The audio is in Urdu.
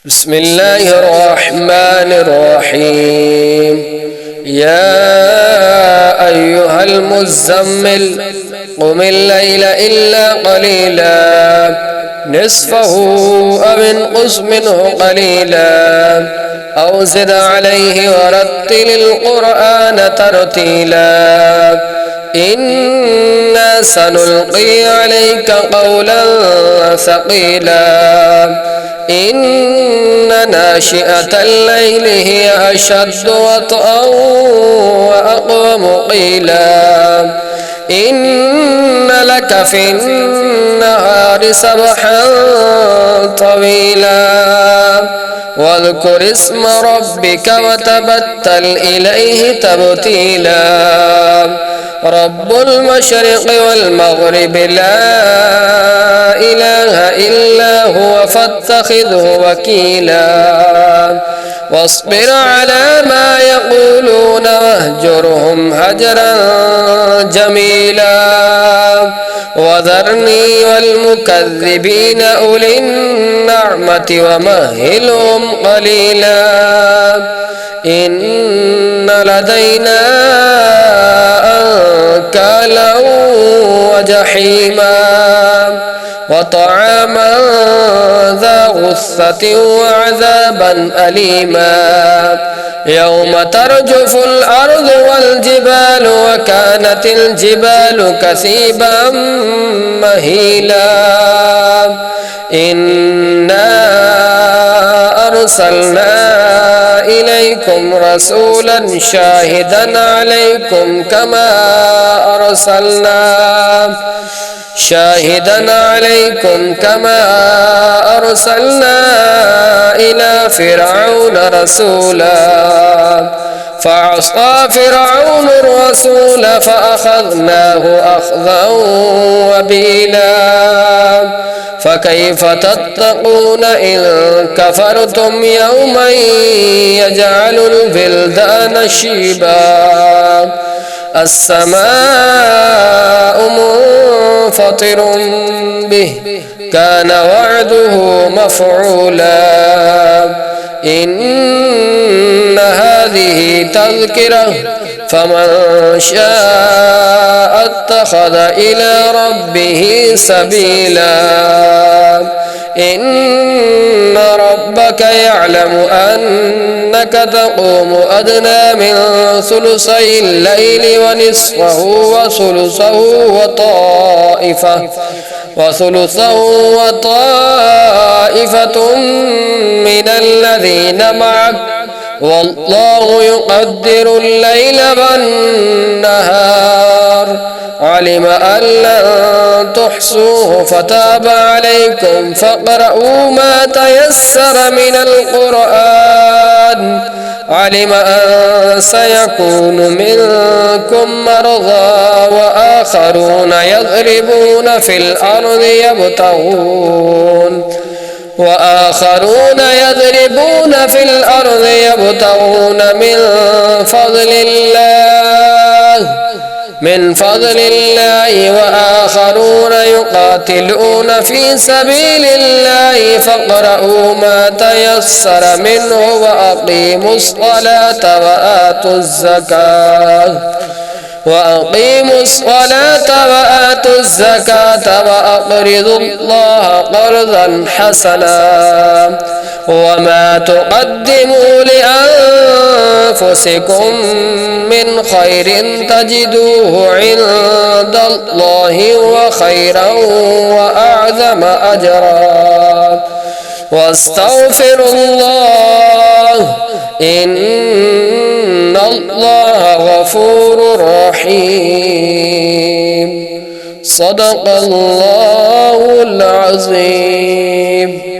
بسم الله الرحمن الرحيم. يا أيها المزمل قم الليل إلا قليلا نصفه أو انقص منه قليلا أو زد عليه ورتل القرآن ترتيلا إنا سنلقي عليك قولا ثقيلا إن ناشئة الليل هي أشد وطئا وأقوم قيلا إن لك في النهار سبحا طويلا واذكر اسم ربك وتبتل إليه تبتيلا رب المشرق والمغرب لا إله إلا هو فاتخذه وكيلا واصبر على ما يقولون واهجرهم هجرا جميلا وذرني والمكذبين أولي النعمة ومهلهم قليلا إن لدينا أنكالا وجحيما وطعاما ذا غصة وعذابا أليما يوم ترجف الأرض والجبال وكانت الجبال كثيبا مهيلا إنا أرسلنا إليكم رسولا شاهدا عليكم كما أرسلنا إلى فرعون رسولا فعصى فرعون الرسول فأخذناه أخذا وبيلا فكيف تتقون إن كفرتم يوما يجعل البلدان شيبا السماء منفطر به كان وعده مفعولا إن هذه تذكرة فمن شاء اتخذ إلى ربه سبيلا إن ربك يعلم أنك تقوم أدنى من ثلثي الليل ونصفه وثلثه وطائفة من الذين معك والله يقدر الليل والنهار علم أن لن تحصوه فتاب عليكم فاقرؤوا ما تيسر من القرآن علم أن سيكون منكم مرضى وآخرون يضربون في الأرض يبتغون من فضل الله وآخرون يقاتلون في سبيل الله فاقرؤوا ما تيسر منه وأقيموا الصلاة وآتوا الزكاة وأقرضوا الله قرضا حسنا وما تقدموا لأنفسكم من خير تجدوه عند الله وخيرا وأعظم أجرا واستغفروا الله إن الله غفور رحيم صدق الله العظيم.